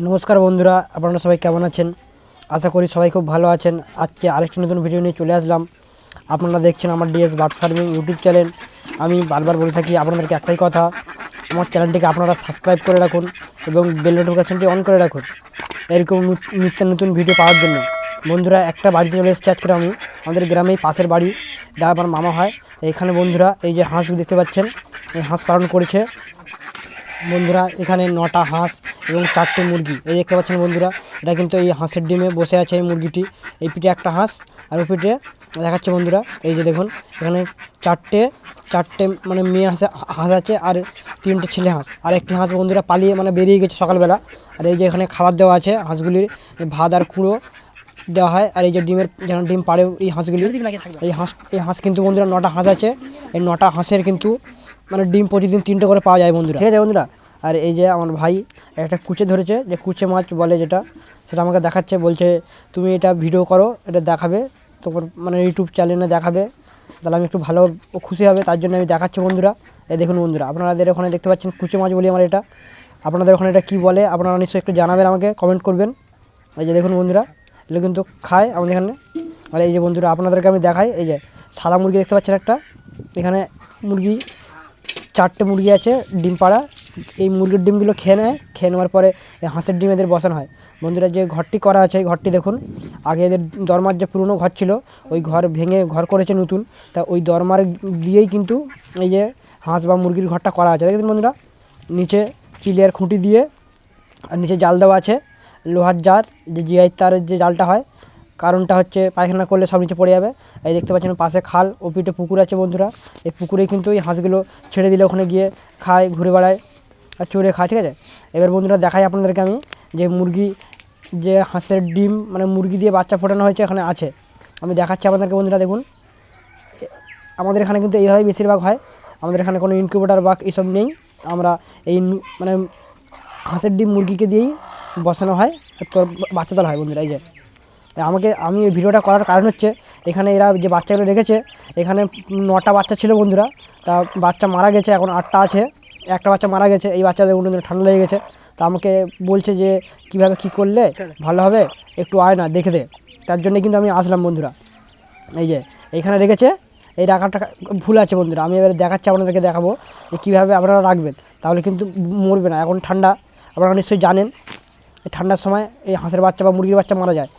নমস্কার বন্ধুরা, আপনারা সবাই কেমন আছেন? আশা করি সবাই খুব ভালো আছেন। আজকে আরেকটি নতুন ভিডিও নিয়ে চলে আসলাম। আপনারা দেখছেন আমার DS bird farming YouTube channel. আমি বারবার বলে থাকি আপনাদেরকে একটাই কথা, আমার চ্যানেলটিকে আপনারা সাবস্ক্রাইব করে রাখুন এবং বেল নোটিফিকেশনটি অন করে রাখুন এরকম নিত্য নতুন ভিডিও পাওয়ার জন্য। বন্ধুরা, একটা বাড়িতে চলে এসেছি আজকে আমি, আমাদের গ্রামেই পাশের বাড়ি, যা আমার মামা হয়। এখানে বন্ধুরা এই যে হাঁস দেখতে পাচ্ছেন, এই হাঁস পালন করেছে বন্ধুরা। এখানে 9টা হাঁস এবং 4টে মুরগি এই দেখতে পাচ্ছেন বন্ধুরা। এটা কিন্তু এই হাঁসের ডিমে বসে আছে এই মুরগিটি। এই পিঠে একটা হাঁস আর ওই পিঠে দেখাচ্ছে বন্ধুরা। এই যে দেখুন, এখানে চারটে মানে মেয়ে হাঁস আছে আর 3টে ছেলে হাঁস। আর একটি হাঁস বন্ধুরা পালিয়ে মানে বেরিয়ে গেছে সকালবেলা। আর এই যে এখানে খাবার দেওয়া আছে হাঁসগুলির, ভাত আর কুড়ো দেওয়া হয়। আর এই যে ডিমের যেন ডিম পাড়ে এই হাঁসগুলি, এই হাঁস কিন্তু বন্ধুরা 9টা হাঁস আছে। এই 9টা হাঁসের কিন্তু মানে ডিম প্রতিদিন 3টে করে পাওয়া যায় বন্ধুরা, ঠিক আছে বন্ধুরা। আর এই যে আমার ভাই একটা কুচে ধরেছে, যে কুচে মাছ বলে যেটা, সেটা আমাকে দেখাচ্ছে, বলছে তুমি এটা ভিডিও করো, এটা দেখাবে তোমার মানে ইউটিউব চ্যানেলে দেখাবে, তাহলে আমি একটু ভালো খুশি হবে, তার জন্য আমি দেখাচ্ছি বন্ধুরা। এই দেখুন বন্ধুরা, আপনাদের ওখানে দেখতে পাচ্ছেন কুচে মাছ বলি আমার এটা। আপনাদের ওখানে এটা কী বলে আপনারা নিশ্চয়ই একটু জানাবেন, আমাকে কমেন্ট করবেন। এই যে দেখুন বন্ধুরা, এগুলো কিন্তু খায় আমাদের এখানে। আর এই যে বন্ধুরা আপনাদেরকে আমি দেখাই, এই যে সাদা মুরগি দেখতে পাচ্ছেন একটা, এখানে মুরগি 4টে মুরগি আছে ডিম পাড়া। এই মুরগির ডিমগুলো খেয়ে নেওয়ার পরে এই হাঁসের ডিম এদের বসানো হয় বন্ধুরা। যে ঘরটি করা আছে এই ঘরটি দেখুন, আগে এদের দরমার যে পুরনো ঘর ছিল ওই ঘর ভেঙে ঘর করেছে নতুন, তা ওই দরমার দিয়েই কিন্তু এই যে হাঁস বা মুরগির ঘরটা করা আছে দেখুন বন্ধুরা। নিচে পিলিয়ার খুঁটি দিয়ে আর নিচে জাল দেওয়া আছে, লোহার জার, যে জিআই তারের যে জালটা হয়, কারণটা হচ্ছে পায়খানা করলে সব নিচে পড়ে যাবে। এই দেখতে পাচ্ছেন পাশে খাল ও পিঠে পুকুর আছে বন্ধুরা। এই পুকুরেই কিন্তু এই হাঁসগুলো ছেড়ে দিলে ওখানে গিয়ে খায়, ঘুরে বেড়ায় আর চড়ে খায়, ঠিক আছে। এবার বন্ধুরা দেখাই আপনাদেরকে আমি যে মুরগি, যে হাঁসের ডিম মানে মুরগি দিয়ে বাচ্চা ফোটানো হয়েছে এখানে আছে, আমি দেখাচ্ছি আপনাদেরকে বন্ধুরা। দেখুন, আমাদের এখানে কিন্তু এইভাবে বেশিরভাগ হয়, আমাদের এখানে কোনো ইনকিউবেটার বা এসব নেই। আমরা এই মানে হাঁসের ডিম মুরগিকে দিয়েই বসানো হয়, তোর বাচ্চা তোলা হয় বন্ধুরা। এই যে আমি এই ভিডিওটা করার কারণ হচ্ছে, এখানে এরা যে বাচ্চাগুলো রেখেছে, এখানে 9টা বাচ্চা ছিল বন্ধুরা, তা বাচ্চা মারা গেছে, এখন 8টা আছে, একটা বাচ্চা মারা গেছে। এই বাচ্চাদের বন্ধুরা ঠান্ডা লেগে গেছে, তা আমাকে বলছে যে কীভাবে কী করলে ভালো হবে, একটু আয় না দেখে দে। তার জন্যে কিন্তু আমি আসলাম বন্ধুরা। এই যে এইখানে রেখেছে, এই রাখাটা ভুল আছে বন্ধুরা। আমি এবারে দেখাচ্ছি আপনাদেরকে, দেখাবো যে কীভাবে আপনারা রাখবেন, তাহলে কিন্তু মরবে না। এখন ঠান্ডা, আপনারা নিশ্চয়ই জানেন এই ঠান্ডার সময় এই হাঁসের বাচ্চা বা মুরগির বাচ্চা মারা যায়।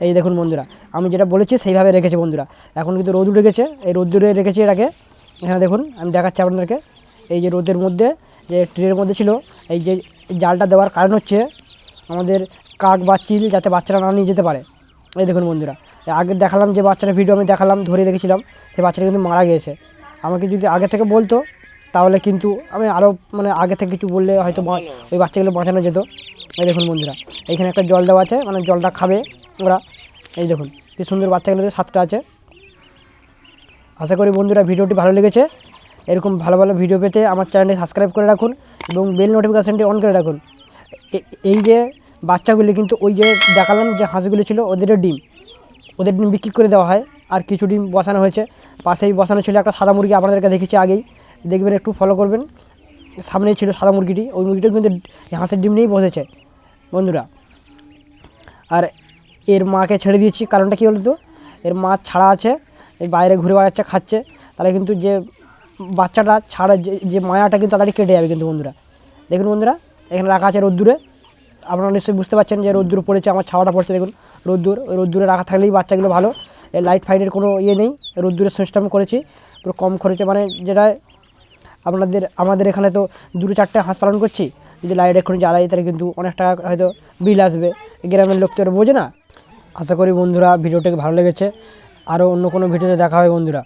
এই দেখুন বন্ধুরা, আমি যেটা বলেছি সেইভাবে রেখেছে বন্ধুরা। এখন কিন্তু রোদ উঠে গেছে, এই রোদ্দুরে রেখেছি এটাকে। এখানে দেখুন আমি দেখাচ্ছি আপনাদেরকে, এই যে রোদের মধ্যে যে ট্রের মধ্যে ছিল, এই যে জালটা দেওয়ার কারণ হচ্ছে আমাদের কাক বা চিল যাতে বাচ্চারা না নিয়ে যেতে পারে। এই দেখুন বন্ধুরা, আগে দেখালাম যে বাচ্চাটা ভিডিও আমি দেখালাম, ধরে দেখেছিলাম, সেই বাচ্চাটা কিন্তু মারা গিয়েছে। আমাকে যদি আগে থেকে বলতো তাহলে কিন্তু আমি আরও মানে আগে থেকে কিছু বললে হয়তো ওই বাচ্চাগুলো বাঁচানো যেত। এই দেখুন বন্ধুরা, এইখানে একটা জল দেওয়া আছে, মানে জলটা খাবে ওরা। এই দেখুন কি সুন্দর বাচ্চাগুলোতে 7টা আছে। আশা করি বন্ধুরা ভিডিওটি ভালো লেগেছে। এরকম ভালো ভালো ভিডিও পেতে আমার চ্যানেলটি সাবস্ক্রাইব করে রাখুন এবং বেল নোটিফিকেশানটি অন করে রাখুন। এই যে বাচ্চাগুলি কিন্তু ওই যে দেখালাম যে হাঁসগুলি ছিল, ওদের ডিম বিক্রি করে দেওয়া হয়। আর কিছু ডিম বসানো হয়েছে, পাশেই বসানো ছিল একটা সাদা মুরগি, আপনাদেরকে দেখেছি আগেই, দেখবেন একটু ফলো করবেন। সামনেই ছিল সাদা মুরগিটি, ওই মুরগিটা কিন্তু হাঁসের ডিম নিয়েই বসেছে বন্ধুরা। আর এর মাকে ছেড়ে দিয়েছি, কারণটা কী বলতো, এর মা ছাড়া আছে, এই বাইরে ঘুরে বেড়াচ্ছে, খাচ্ছে, তাহলে কিন্তু যে বাচ্চাটা ছাড়া যে মায়াটা কিন্তু তাড়াতাড়ি কেটে যাবে কিন্তু বন্ধুরা। দেখুন বন্ধুরা, এখানে রাখা আছে রোদ্দুরে, আপনারা নিশ্চয়ই বুঝতে পারছেন যে রোদ্দুর পড়েছে, আমার ছাওয়াটা পড়ছে দেখুন রোদ্দুর। ওই রোদ্দুরে রাখা থাকলেই বাচ্চাগুলো ভালো, এই লাইট ফাইটের কোনো ইয়ে নেই, রোদ্দুরের সিস্টেম করেছি পুরো কম খরচে, মানে যেটা আমাদের এখানে তো 2-4টে হাঁস পালন করছি, যদি লাইট এক্ষুনি জ্বালাই তাহলে কিন্তু অনেক টাকা হয়তো বিল আসবে, গ্রামের লোক তো বোঝে না। আশা করি বন্ধুরা ভিডিওটাকে ভালো লেগেছে, আরও অন্য কোনো ভিডিওতে দেখা হবে বন্ধুরা।